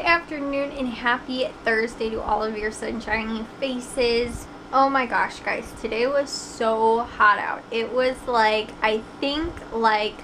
afternoon and happy Thursday to all of your sunshiny faces. Oh my gosh, guys, today was so hot out. It was like, I think like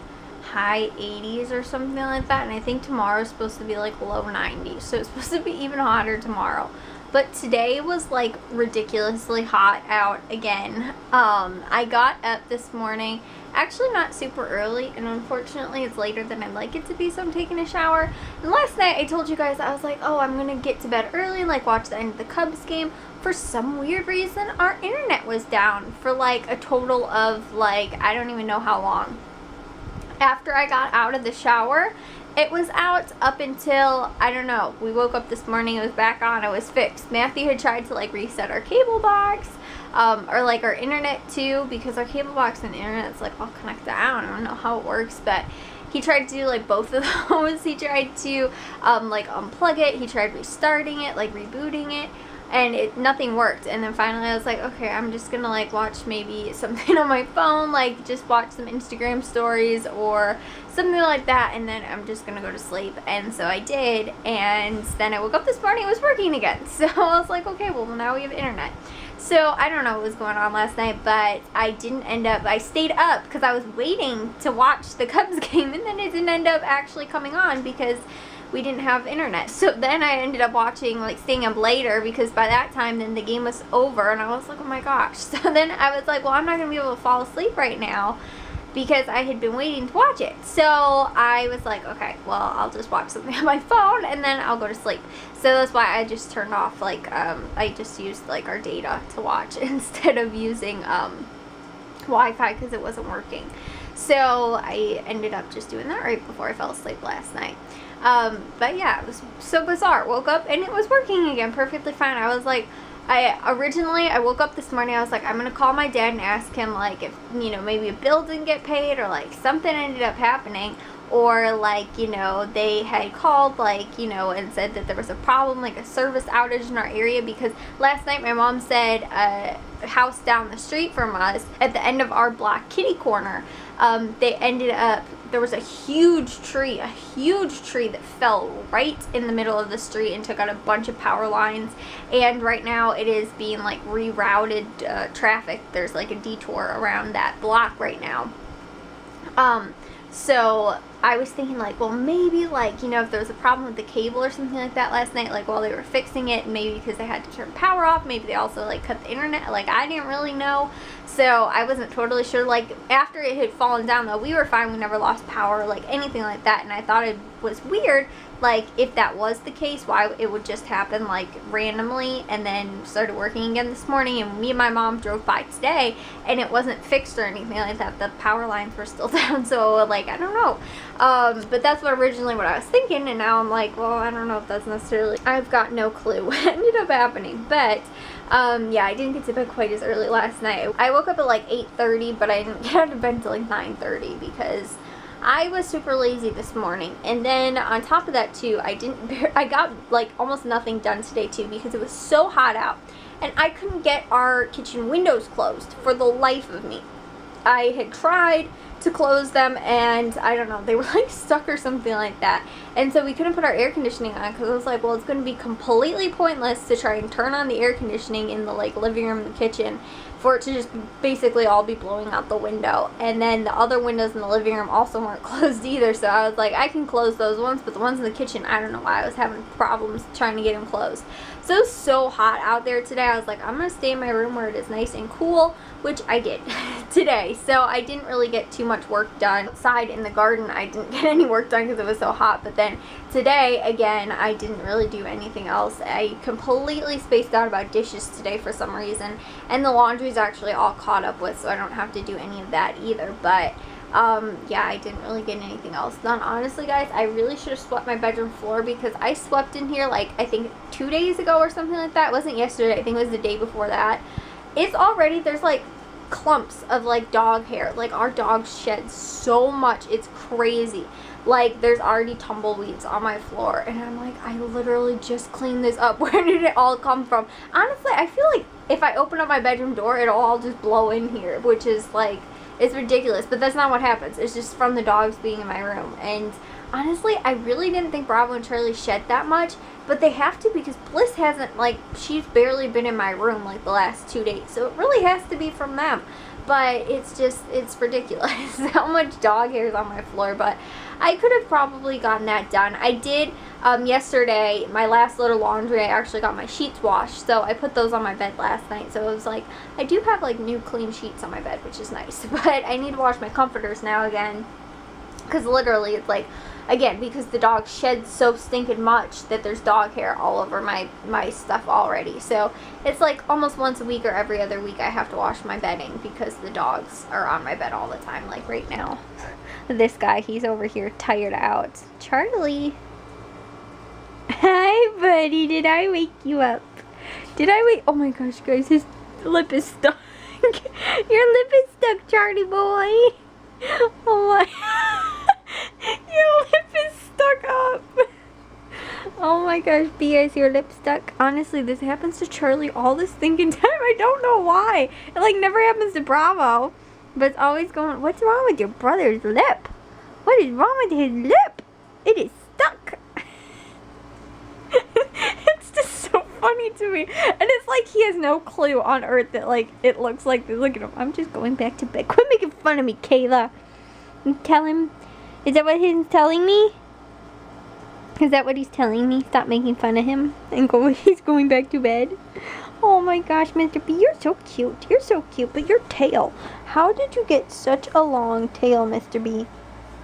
high 80s or something like that, and I think tomorrow's supposed to be like low 90s, so it's supposed to be even hotter tomorrow. But today was like ridiculously hot out again. I got up this morning, actually not super early, and unfortunately it's later than I'd like it to be, so I'm taking a shower. And last night I told you guys, I was like, oh, I'm gonna get to bed early and like watch the end of the Cubs game. For some weird reason, our internet was down for like a total of like, I don't even know how long. After I got out of the shower, it was out up until, I don't know, we woke up this morning, it was back on, it was fixed. Matthew had tried to like reset our cable box, or like our internet too, because our cable box and internet's like all connected. I don't know how it works, but he tried to do like both of those. He tried to like unplug it, he tried restarting it, like rebooting it, and nothing worked. And then finally I was like, okay, I'm just gonna like watch maybe something on my phone, like just watch some Instagram stories or something like that, and then I'm just gonna go to sleep. And so I did, and then I woke up this morning, it was working again. So I was like, okay, well now we have internet. So I don't know what was going on last night, but I didn't end up, I stayed up because I was waiting to watch the Cubs game, and then it didn't end up actually coming on because we didn't have internet. So then I ended up watching, like staying up later, because by that time then the game was over, and I was like, oh my gosh. So then I was like, well, I'm not gonna be able to fall asleep right now because I had been waiting to watch it. So I was like, okay, well, I'll just watch something on my phone and then I'll go to sleep. So that's why I just turned off, like, I just used like our data to watch instead of using Wi-Fi because it wasn't working. So I ended up just doing that right before I fell asleep last night. But yeah, it was so bizarre. Woke up and it was working again perfectly fine. I was like, I woke up this morning, I was like, I'm gonna call my dad and ask him like if, you know, maybe a bill didn't get paid or like something ended up happening, or like, you know, they had called like, you know, and said that there was a problem, like a service outage in our area, because last night my mom said a house down the street from us at the end of our block kitty corner, they ended up, there was a huge tree that fell right in the middle of the street and took out a bunch of power lines, and right now it is being like rerouted traffic. There's like a detour around that block right now. So I was thinking like, well, maybe like, you know, if there was a problem with the cable or something like that last night, like while they were fixing it, maybe because they had to turn power off, maybe they also like cut the internet, like I didn't really know. So I wasn't totally sure. Like after it had fallen down though, we were fine, we never lost power, like anything like that. And I thought it was weird, like if that was the case, why it would just happen like randomly and then started working again this morning. And me and my mom drove by today and it wasn't fixed or anything like that. The power lines were still down. So like, I don't know. But that's originally what I was thinking, and now I'm like, well, I don't know if that's necessarily, I've got no clue what ended up happening. But yeah, I didn't get to bed quite as early last night. I woke up at like 8:30, but I didn't get out of bed until like 9:30 because I was super lazy this morning. And then on top of that too, I got like almost nothing done today too because it was so hot out, and I couldn't get our kitchen windows closed for the life of me. I had tried to close them, and I don't know, they were like stuck or something like that, and so we couldn't put our air conditioning on because I was like, well, it's going to be completely pointless to try and turn on the air conditioning in the like living room and the kitchen for it to just basically all be blowing out the window. And then the other windows in the living room also weren't closed either, so I was like, I can close those ones, but the ones in the kitchen, I don't know why I was having problems trying to get them closed. So it was so hot out there today, I was like, I'm going to stay in my room where it is nice and cool, which I did today. So I didn't really get too much work done outside in the garden. I didn't get any work done because it was so hot. But then today, again, I didn't really do anything else. I completely spaced out about dishes today for some reason, and the laundry's actually all caught up with, so I don't have to do any of that either. But yeah, I didn't really get anything else done. Honestly, guys, I really should have swept my bedroom floor because I swept in here like, I think 2 days ago or something like that. It wasn't yesterday, I think it was the day before that. It's already, there's like clumps of like dog hair. Like our dogs shed so much, it's crazy. Like there's already tumbleweeds on my floor, and I'm like, I literally just cleaned this up. Where did it all come from? Honestly, I feel like if I open up my bedroom door, it'll all just blow in here, which is like, it's ridiculous, but that's not what happens. It's just from the dogs being in my room. And honestly, I really didn't think Bravo and Charlie shed that much, but they have to because Bliss hasn't, like, she's barely been in my room, like, the last 2 days, so it really has to be from them. But it's just, it's ridiculous how much dog hair is on my floor, but I could have probably gotten that done. I did, yesterday, my last load of laundry, I actually got my sheets washed, so I put those on my bed last night, so it was like, I do have, like, new clean sheets on my bed, which is nice, but I need to wash my comforters now again, because literally, it's like, again, because the dog sheds so stinking much that there's dog hair all over my stuff already. So it's like almost once a week or every other week I have to wash my bedding because the dogs are on my bed all the time. Like right now. This guy, he's over here tired out. Charlie. Hi, buddy. Did I wake you up? Did I wake? Oh my gosh, guys. His lip is stuck. Your lip is stuck, Charlie boy. Oh my. Your lip is stuck up. Oh my gosh, BS, your lip stuck. Honestly, this happens to Charlie all this stinking time. I don't know why. It like never happens to Bravo. But it's always going, what's wrong with your brother's lip? What is wrong with his lip? It is stuck. It's just so funny to me. And it's like he has no clue on earth that like it looks like this. Look at him. I'm just going back to bed. Quit making fun of me, Kayla. Tell him. Is that what he's telling me? Is that what he's telling me? Stop making fun of him and go. He's going back to bed. Oh my gosh, Mr. B, you're so cute. You're so cute, but your tail. How did you get such a long tail, Mr. B?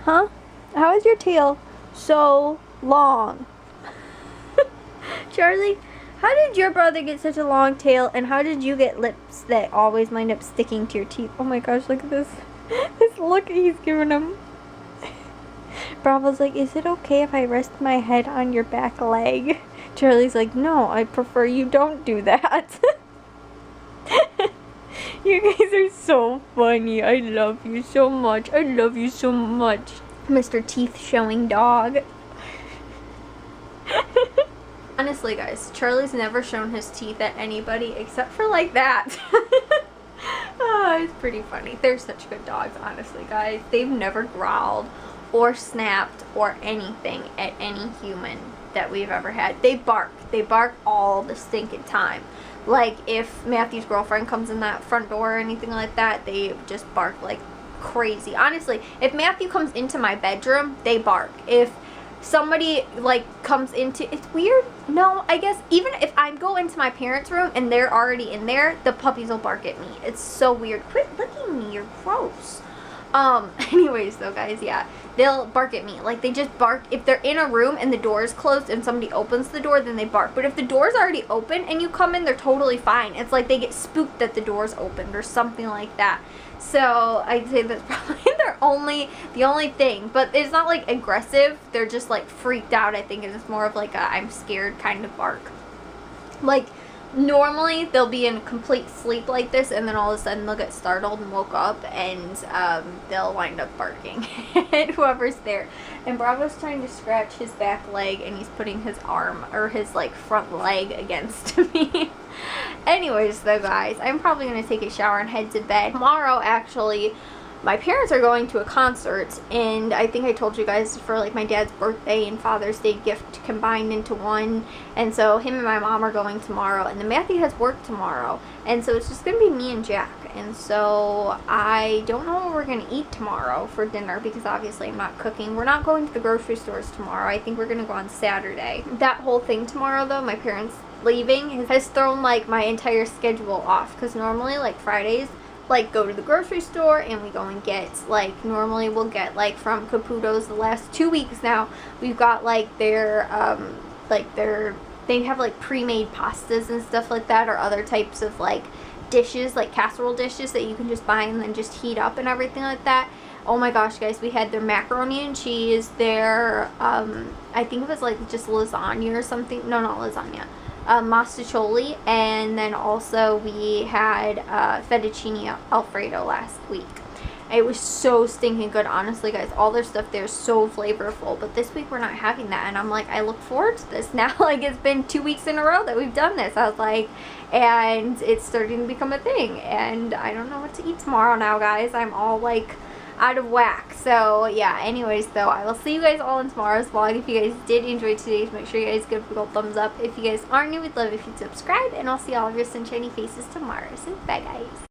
Huh? How is your tail so long? Charlie, how did your brother get such a long tail, and how did you get lips that always wind up sticking to your teeth? Oh my gosh, look at this. This look he's giving him. Bravo's like, is it okay if I rest my head on your back leg? Charlie's like, no, I prefer you don't do that. You guys are so funny. I love you so much. I love you so much. Mr. Teeth Showing Dog. Honestly, guys, Charlie's never shown his teeth at anybody except for like that. Oh, it's pretty funny. They're such good dogs, honestly, guys. They've never growled or snapped or anything at any human that we've ever had. They bark. They bark all the stinking time. Like, if Matthew's girlfriend comes in that front door or anything like that, they just bark like crazy. Honestly, if Matthew comes into my bedroom, they bark. If somebody, like, comes into... It's weird. No, I guess even if I go into my parents' room and they're already in there, the puppies will bark at me. It's so weird. Quit licking me. You're gross. Anyways, though, guys, yeah. They'll bark at me. Like, they just bark. If they're in a room and the door is closed and somebody opens the door, then they bark. But if the door's already open and you come in, they're totally fine. It's like they get spooked that the door's opened or something like that. So, I'd say that's probably the only thing. But it's not, like, aggressive. They're just, like, freaked out, I think. And it's more of, like, a I'm scared kind of bark. Like, normally they'll be in complete sleep like this, and then all of a sudden they'll get startled and woke up, and they'll wind up barking at whoever's there. And Bravo's trying to scratch his back leg, and he's putting his arm or his like front leg against me. Anyways, though, guys, I'm probably gonna take a shower and head to bed. Tomorrow, actually, my parents are going to a concert, and I think I told you guys for like my dad's birthday and Father's Day gift combined into one, and so him and my mom are going tomorrow, and then Matthew has work tomorrow, and so it's just gonna be me and Jack. And so I don't know what we're gonna eat tomorrow for dinner, because obviously I'm not cooking. We're not going to the grocery stores tomorrow. I think we're gonna go on Saturday. That whole thing tomorrow, though, my parents leaving has thrown like my entire schedule off, because normally like Fridays, like, go to the grocery store and we go and get, like, normally we'll get, like, from Caputo's the last 2 weeks now, we've got, like, their, they have, like, pre-made pastas and stuff like that, or other types of, like, dishes, like casserole dishes that you can just buy and then just heat up and everything like that. Oh my gosh, guys, we had their macaroni and cheese, their, I think it was, like, just lasagna or something. No, not lasagna. Mastacholi, and then also we had fettuccine alfredo last week. It was so stinking good, honestly, guys. All their stuff there is so flavorful, but this week we're not having that, and I'm like, I look forward to this now. Like, it's been 2 weeks in a row that we've done this. I was like, and it's starting to become a thing, and I don't know what to eat tomorrow now, guys. I'm all like, out of whack. So yeah, anyways though, I will see you guys all in tomorrow's vlog. If you guys did enjoy today's, make sure you guys give a big old thumbs up. If you guys are new, we'd love if you'd subscribe, and I'll see all of your sunshiny faces tomorrow. So bye guys.